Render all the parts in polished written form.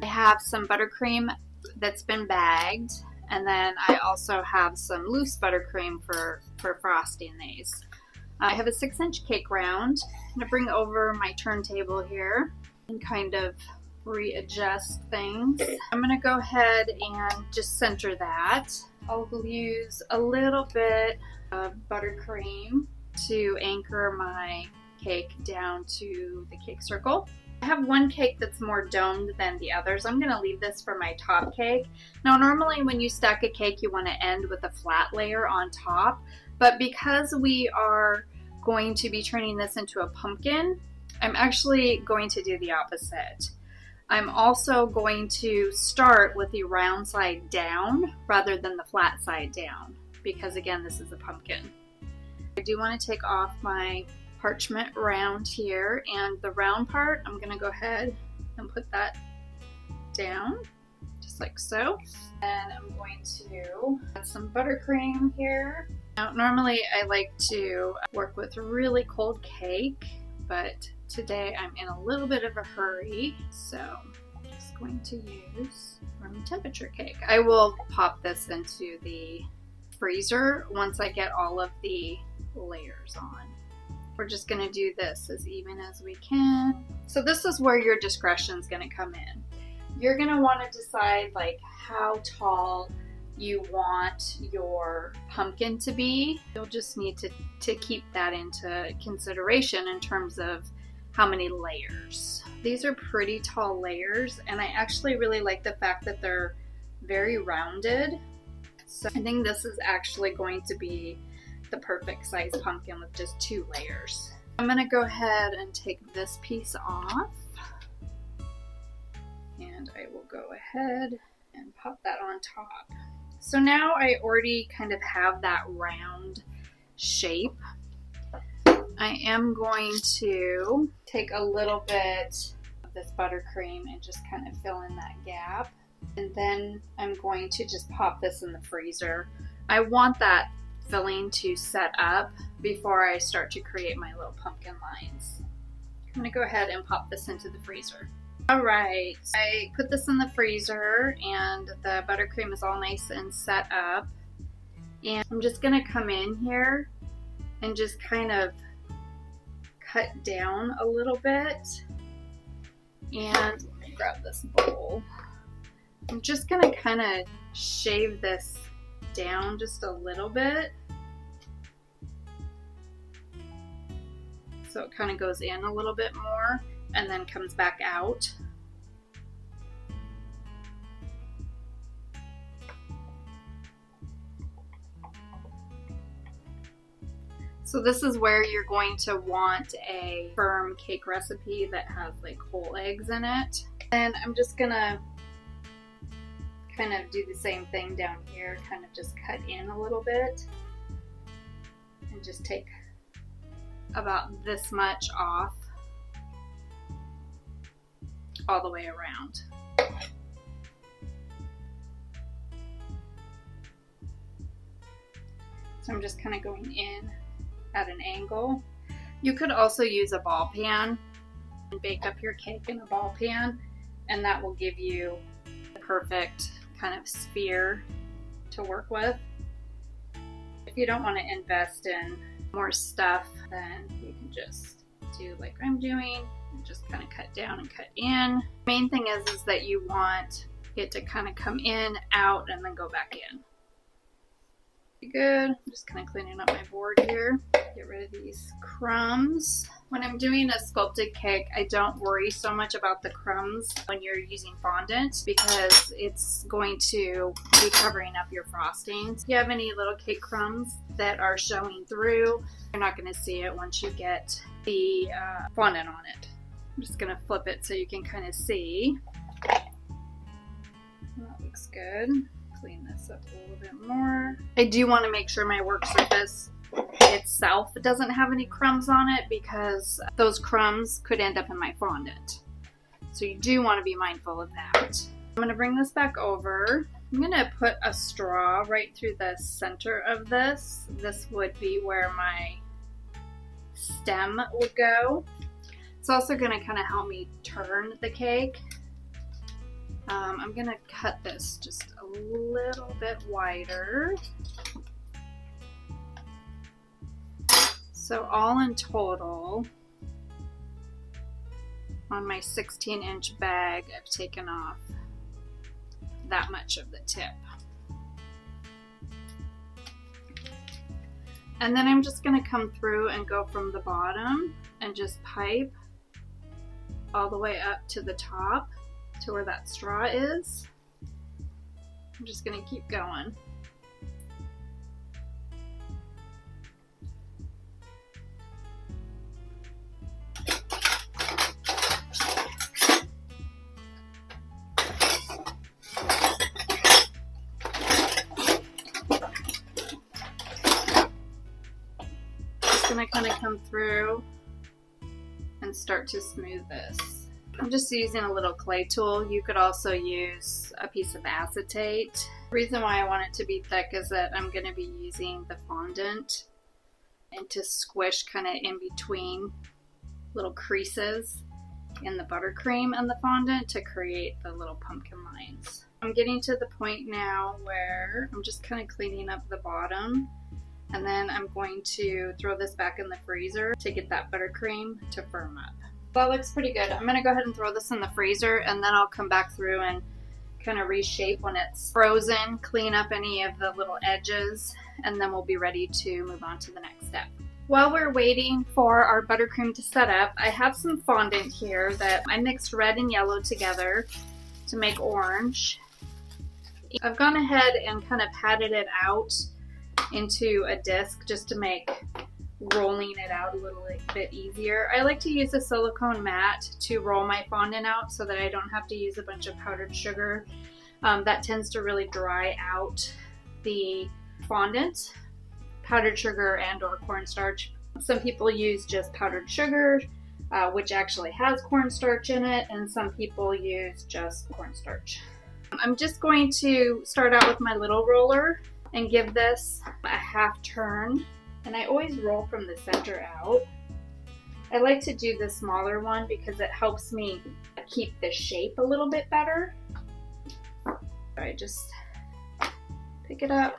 I have some buttercream that's been bagged, and then I also have some loose buttercream for frosting these. I have a 6-inch cake round. I'm going to bring over my turntable here and kind of readjust things. I'm going to go ahead and just center that. I'll use a little bit of buttercream to anchor my cake down to the cake circle. I have one cake that's more domed than the others. I'm going to leave this for my top cake. Now normally when you stack a cake you want to end with a flat layer on top, but because we are going to be turning this into a pumpkin, I'm actually going to do the opposite. I'm also going to start with the round side down rather than the flat side down, because again, this is a pumpkin. I do want to take off my parchment round here, and the round part, I'm going to go ahead and put that down, just like so. And I'm going to add some buttercream here. Now, normally I like to work with really cold cake, but today I'm in a little bit of a hurry, so I'm just going to use room temperature cake. I will pop this into the freezer once I get all of the layers on. We're just going to do this as even as we can. So this is where your discretion is going to come in. You're going to want to decide like how tall you want your pumpkin to be. You'll just need to keep that into consideration in terms of how many layers. These are pretty tall layers, and I actually really like the fact that they're very rounded. So I think this is actually going to be the perfect size pumpkin with just 2 layers. I'm gonna go ahead and take this piece off, and I will go ahead and pop that on top. So now I already kind of have that round shape. I am going to take a little bit of this buttercream and just kind of fill in that gap. And then I'm going to just pop this in the freezer. I want that filling to set up before I start to create my little pumpkin lines. I'm going to go ahead and pop this into the freezer. Alright, I put this in the freezer and the buttercream is all nice and set up. And I'm just going to come in here and just kind of cut down a little bit. And let me grab this bowl. I'm just going to kind of shave this down just a little bit, so it kind of goes in a little bit more and then comes back out. So this is where you're going to want a firm cake recipe that has like whole eggs in it. And I'm just gonna kind of do the same thing down here, kind of just cut in a little bit and just take about this much off all the way around. So I'm just kind of going in at an angle. You could also use a ball pan and bake up your cake in a ball pan, and that will give you the perfect kind of sphere to work with. If you don't want to invest in more stuff, then you can just do like I'm doing and just kind of cut down and cut in. The main thing is that you want it to kind of come in, out, and then go back in. Good. I'm just kind of cleaning up my board here. Get rid of these crumbs. When I'm doing a sculpted cake, I don't worry so much about the crumbs when you're using fondant because it's going to be covering up your frostings. If you have any little cake crumbs that are showing through, you're not going to see it once you get the fondant on it. I'm just going to flip it so you can kind of see. That looks good. Clean this up a little bit more. I do want to make sure my work surface itself doesn't have any crumbs on it because those crumbs could end up in my fondant. So you do want to be mindful of that. I'm going to bring this back over. I'm going to put a straw right through the center of this. This would be where my stem would go. It's also going to kind of help me turn the cake. I'm gonna cut this just a little bit wider. So all in total, on my 16-inch bag, I've taken off that much of the tip. And then I'm just gonna come through and go from the bottom and just pipe all the way up to the top to where that straw is. I'm just gonna keep going. Gonna kind of come through and start to smooth this. I'm just using a little clay tool. You could also use a piece of acetate. The reason why I want it to be thick is that I'm going to be using the fondant and to squish kind of in between little creases in the buttercream and the fondant to create the little pumpkin lines. I'm getting to the point now where I'm just kind of cleaning up the bottom. And then I'm going to throw this back in the freezer to get that buttercream to firm up. That looks pretty good. I'm gonna go ahead and throw this in the freezer, and then I'll come back through and kind of reshape when it's frozen, clean up any of the little edges, and then we'll be ready to move on to the next step. While we're waiting for our buttercream to set up, I have some fondant here that I mixed red and yellow together to make orange. I've gone ahead and kind of patted it out into a disc just to make rolling it out a little bit easier. I like to use a silicone mat to roll my fondant out so that I don't have to use a bunch of powdered sugar. That tends to really dry out the fondant, powdered sugar and or cornstarch. Some people use just powdered sugar, which actually has cornstarch in it, and some people use just cornstarch. I'm just going to start out with my little roller and give this a half turn, and I always roll from the center out. I like to do the smaller one because it helps me keep the shape a little bit better. I just pick it up,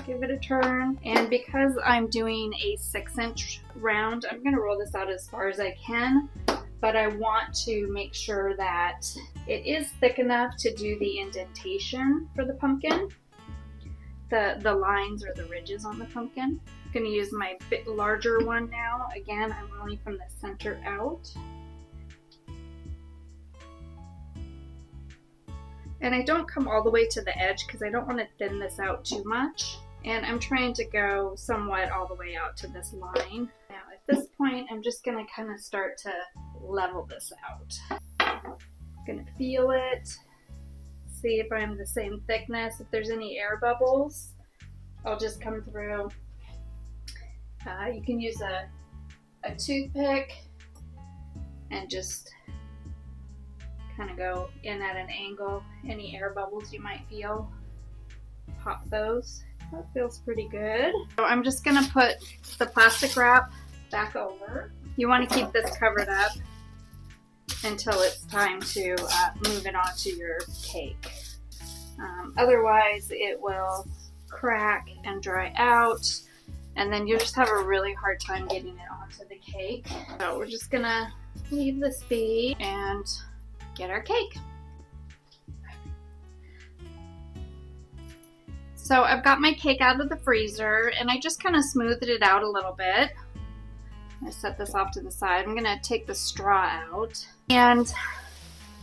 give it a turn, and because I'm doing a 6-inch round, I'm going to roll this out as far as I can, but I want to make sure that it is thick enough to do the indentation for the pumpkin. The lines or the ridges on the pumpkin. I'm going to use my bit larger one now. Again, I'm rolling from the center out. And I don't come all the way to the edge because I don't want to thin this out too much. And I'm trying to go somewhat all the way out to this line. Now at this point, I'm just going to kind of start to level this out. I'm going to feel it. See if I'm the same thickness. If there's any air bubbles, I'll just come through. You can use a toothpick and just kind of go in at an angle. Any air bubbles you might feel, pop those. That feels pretty good. So I'm just gonna put the plastic wrap back over. You want to keep this covered up until it's time to move it onto your cake. Otherwise it will crack and dry out, and then you'll just have a really hard time getting it onto the cake. So we're just gonna leave this be and get our cake. So I've got my cake out of the freezer and I just kind of smoothed it out a little bit. I set this off to the side. I'm gonna take the straw out and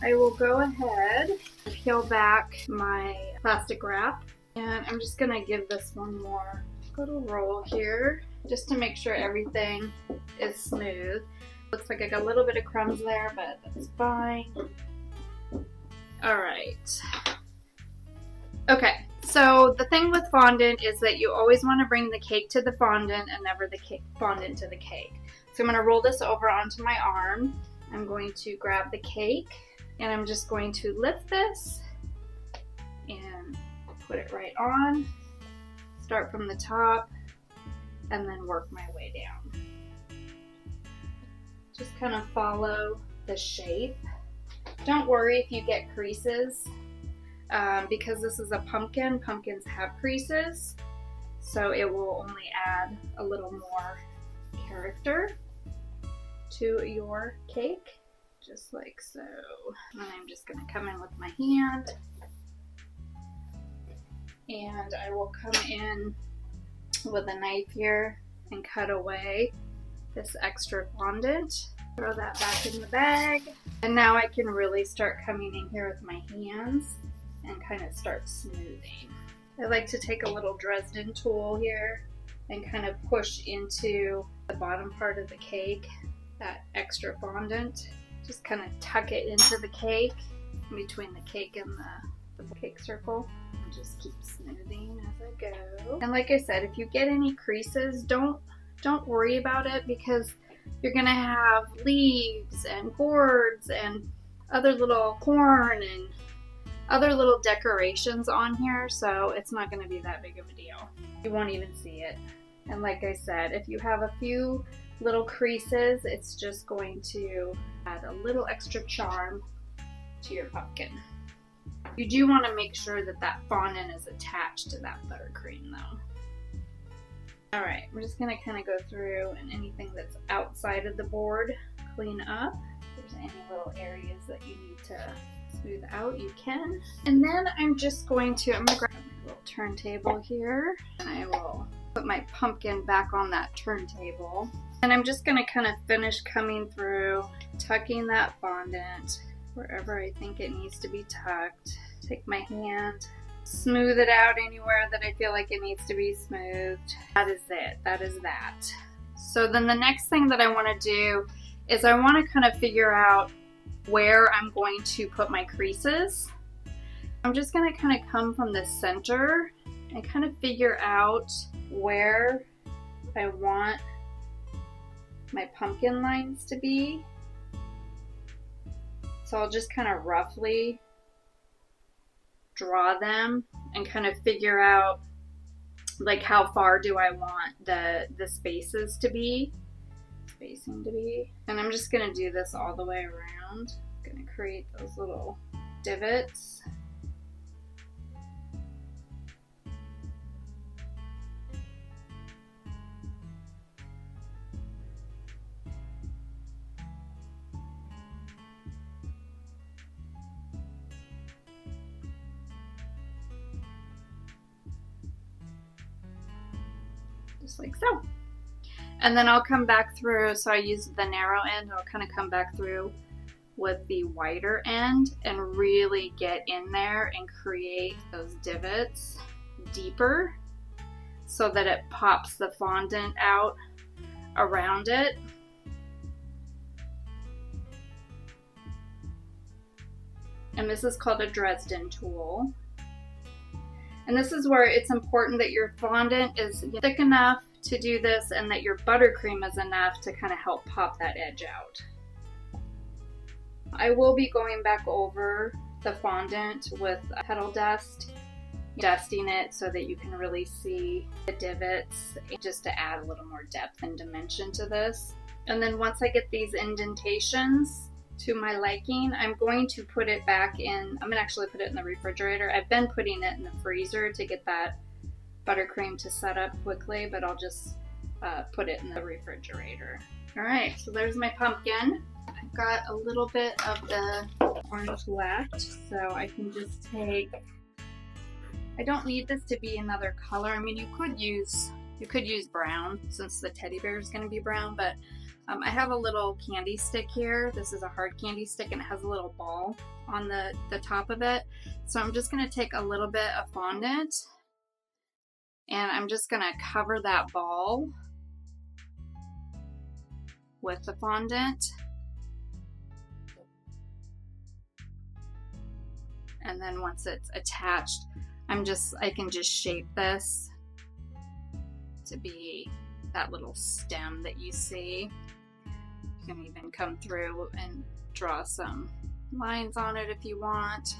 I will go ahead and peel back my plastic wrap, and I'm just gonna give this one more little roll here just to make sure everything is smooth. Looks like I got a little bit of crumbs there, but that's fine. All right. Okay, so the thing with fondant is that you always want to bring the cake to the fondant and never the fondant to the cake. So I'm going to roll this over onto my arm. I'm going to grab the cake and I'm just going to lift this and put it right on. Start from the top and then work my way down. Just kind of follow the shape Don't worry if you get creases, because this is a pumpkin. Pumpkins have creases, so it will only add a little more character to your cake, just like so. And I'm just going to come in with my hand, and I will come in with a knife here and cut away this extra fondant. Throw that back in the bag. And now I can really start coming in here with my hands and kind of start smoothing. I like to take a little Dresden tool here and kind of push into the bottom part of the cake, that extra fondant. Just kind of tuck it into the cake, between the cake and the cake circle. And just keep smoothing as I go. And like I said, if you get any creases, don't worry about it, because you're gonna have leaves and gourds and other little corn and other little decorations on here, so it's not gonna be that big of a deal. You won't even see it. And like I said, if you have a few little creases, it's just going to add a little extra charm to your pumpkin. You do want to make sure that that fondant is attached to that buttercream though. Alright, we're just going to kind of go through, and anything that's outside of the board, clean up. If there's any little areas that you need to smooth out, you can. And then I'm going to grab my little turntable here, and I will put my pumpkin back on that turntable. And I'm just going to kind of finish coming through, tucking that fondant wherever I think it needs to be tucked. Take my hand, smooth it out anywhere that I feel like it needs to be smoothed. That is it. That is that. So then the next thing that I want to do is I want to kind of figure out where I'm going to put my creases. I'm just going to kind of come from the center and kind of figure out where I want my pumpkin lines to be. So I'll just kind of roughly draw them and kind of figure out like how far do I want the spacing to be. And I'm just going to do this all the way around. I'm going to create those little divots. Just like so. And then I'll come back through, so I use the narrow end, I'll kind of come back through with the wider end and really get in there and create those divots deeper so that it pops the fondant out around it. And this is called a Dresden tool. And this is where it's important that your fondant is thick enough to do this and that your buttercream is enough to kind of help pop that edge out. I will be going back over the fondant with petal dust, dusting it so that you can really see the divots, just to add a little more depth and dimension to this. And then once I get these indentations to my liking, I'm going to put it back in, I'm going to actually put it in the refrigerator. I've been putting it in the freezer to get that buttercream to set up quickly, but I'll just put it in the refrigerator. Alright, so there's my pumpkin. I've got a little bit of the orange left, so I can just take, I don't need this to be another color. I mean, you could use brown since the teddy bear is going to be brown, but I have a little candy stick here. This is a hard candy stick and it has a little ball on the top of it. So I'm just going to take a little bit of fondant and I'm just going to cover that ball with the fondant. And then once it's attached, I can just shape this to be that little stem that you see. You can even come through and draw some lines on it if you want.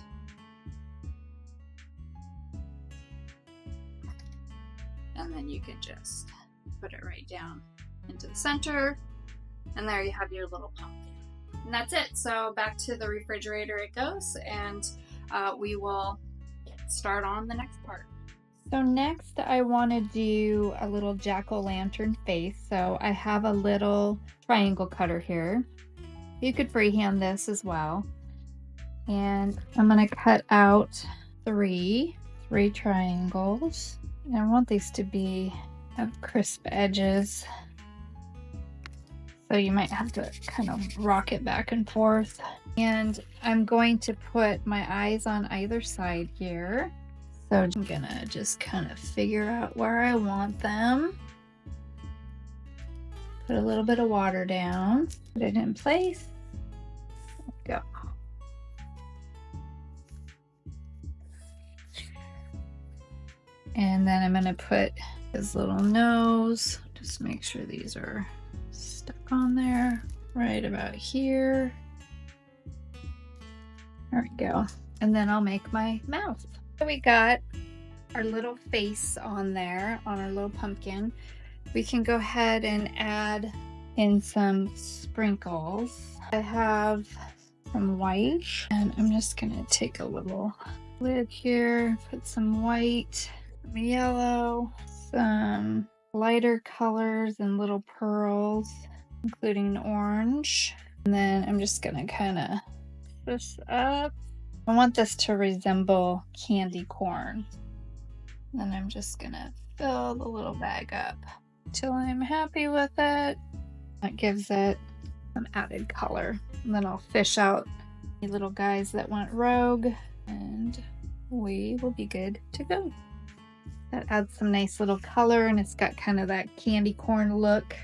And then you can just put it right down into the center, and there you have your little pumpkin. And that's it. So back to the refrigerator it goes, and we will start on the next part. So next I want to do a little jack-o'-lantern face. So I have a little triangle cutter here. You could freehand this as well. And I'm going to cut out three triangles. And I want these to have crisp edges. So you might have to kind of rock it back and forth. And I'm going to put my eyes on either side here. So I'm gonna just kind of figure out where I want them. Put a little bit of water down, put it in place. Go. And then I'm gonna put his little nose. Just make sure these are stuck on there right about here. There we go. And then I'll make my mouth. So we got our little face on there, on our little pumpkin. We can go ahead and add in some sprinkles. I have some white, and I'm just gonna take a little lid here, put some white, some yellow, some lighter colors and little pearls, including orange. And then I'm just gonna kind of push this up. I want this to resemble candy corn. Then I'm just gonna fill the little bag up till I'm happy with it. That gives it some added color. And then I'll fish out the little guys that went rogue, and we will be good to go. That adds some nice little color, and it's got kind of that candy corn look.